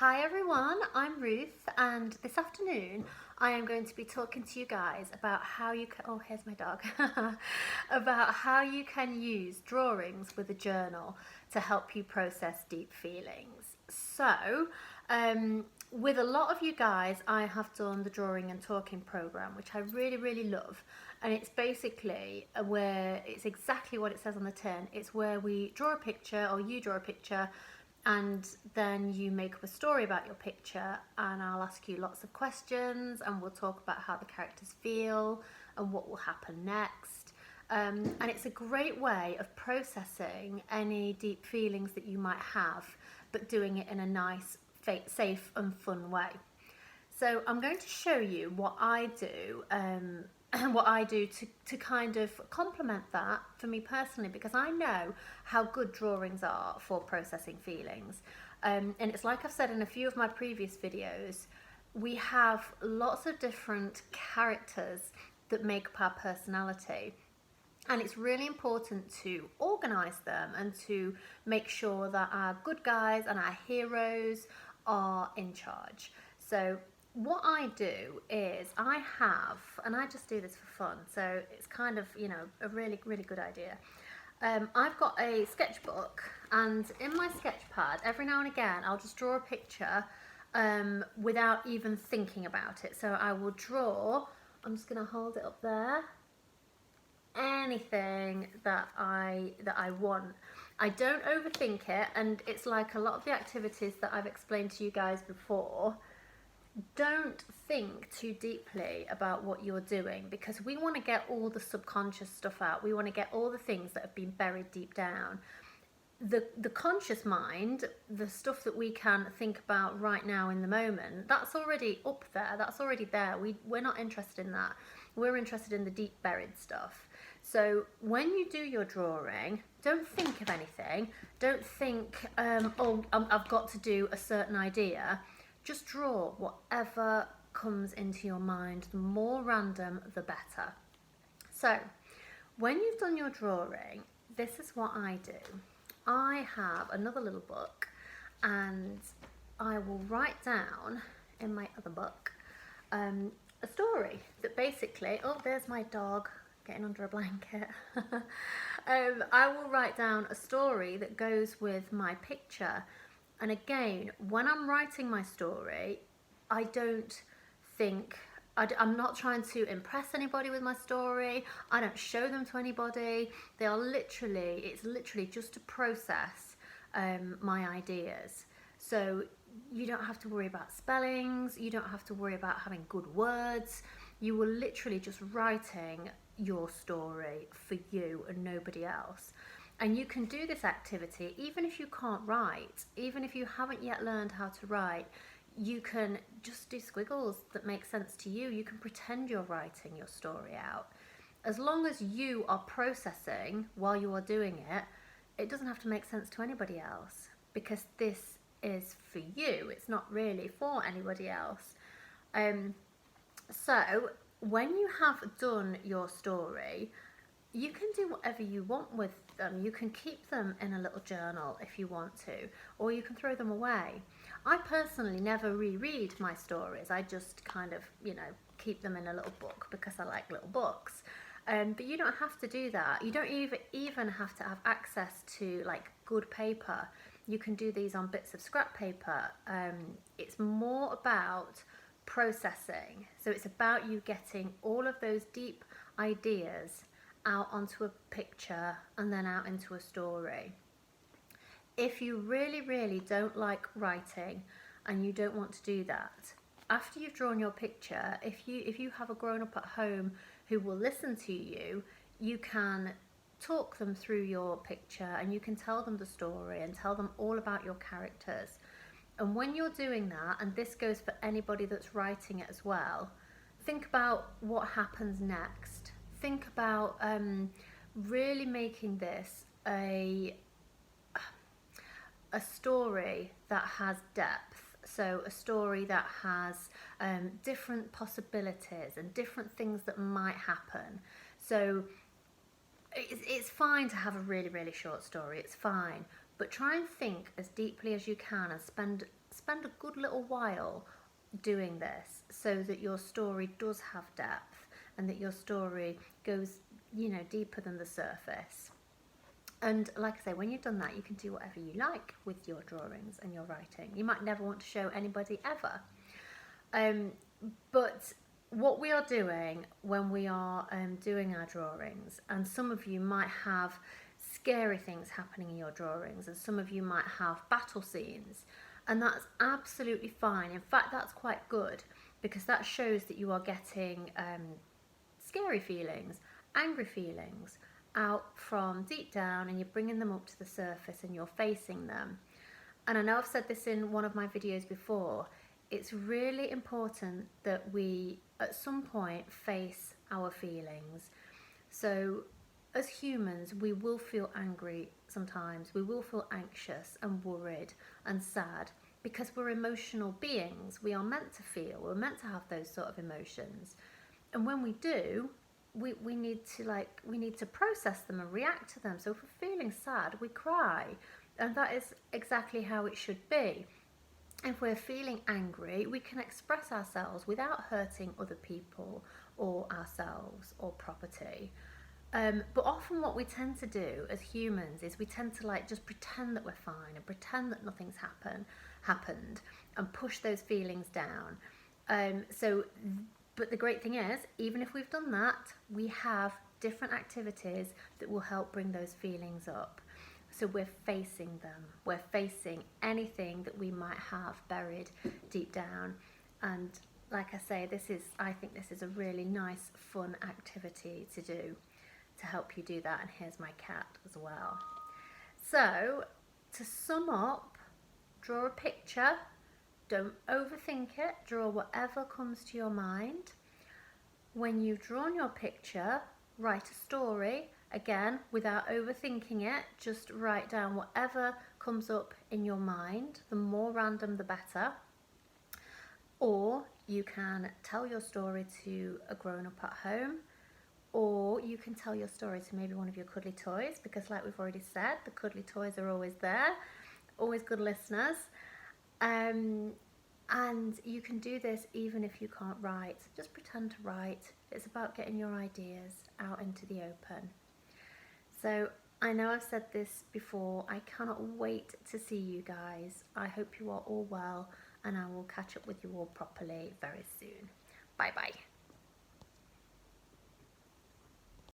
Hi everyone, I'm Ruth, and this afternoon I am going to be talking to you guys about how you can, oh here's my dog, about how you can use drawings with a journal to help you process deep feelings. With a lot of you guys, I have done the drawing and talking program, which I really love. And it's basically where it's exactly what it says on the tin. It's where we draw a picture, or you draw a picture, and then you make up a story about your picture, and I'll ask you lots of questions and we'll talk about how the characters feel and what will happen next. And it's a great way of processing any deep feelings that you might have, but doing it in a nice, safe and fun way. So I'm going to show you what I do what I do to kind of complement that for me personally, because I know how good drawings are for processing feelings. And it's like I've said in a few of my previous videos, we have lots of different characters that make up our personality. And it's really important to organise them and to make sure that our good guys and our heroes are in charge. So what I do is and I just do this for fun, so it's kind of, you know, a really good idea. I've got a sketchbook, and in my sketch pad, every now and again, I'll just draw a picture without even thinking about it. So I will draw, I'm just going to hold it up there, anything that I want. I don't overthink it, and it's like a lot of the activities that I've explained to you guys before. Don't think too deeply about what you're doing, because we want to get all the subconscious stuff out. We want to get all the things that have been buried deep down. The conscious mind, the stuff that we can think about right now in the moment, that's already up there, that's already there. We're not interested in that. We're interested in the deep buried stuff. So when you do your drawing, don't think of anything. Don't think, I've got to do a certain idea. Just draw whatever comes into your mind. The more random, the better. So when you've done your drawing, this is what I do. I have another little book, and I will write down in my other book a story that basically, oh, there's my dog getting under a blanket. I will write down a story that goes with my picture. And again, when I'm writing my story, I don't think, I'm not trying to impress anybody with my story. I don't show them to anybody. It's literally just to process my ideas. So you don't have to worry about spellings. You don't have to worry about having good words. You were literally just writing your story for you and nobody else. And you can do this activity even if you can't write, even if you haven't yet learned how to write. You can just do squiggles that make sense to you. You can pretend you're writing your story out. As long as you are processing while you are doing it, it doesn't have to make sense to anybody else, because this is for you. It's not really for anybody else. So when you have done your story, you can do whatever you want with them. You can keep them in a little journal if you want to, or you can throw them away. I personally never reread my stories. I just kind of, you know, keep them in a little book because I like little books. But you don't have to do that. You don't even have to have access to like good paper. You can do these on bits of scrap paper. It's more about processing. So it's about you getting all of those deep ideas out onto a picture and then out into a story. If you really don't like writing and you don't want to do that, after you've drawn your picture, if you have a grown-up at home who will listen to you, you can talk them through your picture and you can tell them the story and tell them all about your characters. And when you're doing that, and this goes for anybody that's writing it as well, think about what happens next. Think about really making this a story that has depth. So a story that has different possibilities and different things that might happen. So it's fine to have a really short story. It's fine. But try and think as deeply as you can and spend spend a good little while doing this so that your story does have depth and that your story goes, you know, deeper than the surface. And like I say, when you've done that, you can do whatever you like with your drawings and your writing. You might never want to show anybody ever. But what we are doing when we are doing our drawings, and some of you might have scary things happening in your drawings, and some of you might have battle scenes, and that's absolutely fine. In fact, that's quite good, because that shows that you are getting scary feelings, angry feelings out from deep down, and you're bringing them up to the surface and you're facing them. And I know I've said this in one of my videos before, it's really important that we at some point face our feelings. So as humans, we will feel angry sometimes, we will feel anxious and worried and sad, because we're emotional beings. We are meant to feel, we're meant to have those sort of emotions. And when we do, we need to process them and react to them. So if we're feeling sad, we cry, and that is exactly how it should be. If we're feeling angry, we can express ourselves without hurting other people or ourselves or property. But often what we tend to do as humans is we tend to just pretend that we're fine and pretend that nothing's happened and push those feelings down. But the great thing is, even if we've done that, we have different activities that will help bring those feelings up. So we're facing them. We're facing anything that we might have buried deep down. And like I say, I think this is a really nice, fun activity to do to help you do that. And here's my cat as well. So to sum up, draw a picture. Don't overthink it. Draw whatever comes to your mind. When you've drawn your picture, write a story. Again, without overthinking it, just write down whatever comes up in your mind. The more random, the better. Or you can tell your story to a grown-up at home, or you can tell your story to maybe one of your cuddly toys, because like we've already said, the cuddly toys are always there, always good listeners. And you can do this even if you can't write. Just pretend to write. It's about getting your ideas out into the open. So I know I've said this before, I cannot wait to see you guys. I hope you are all well, and I will catch up with you all properly very soon. Bye bye.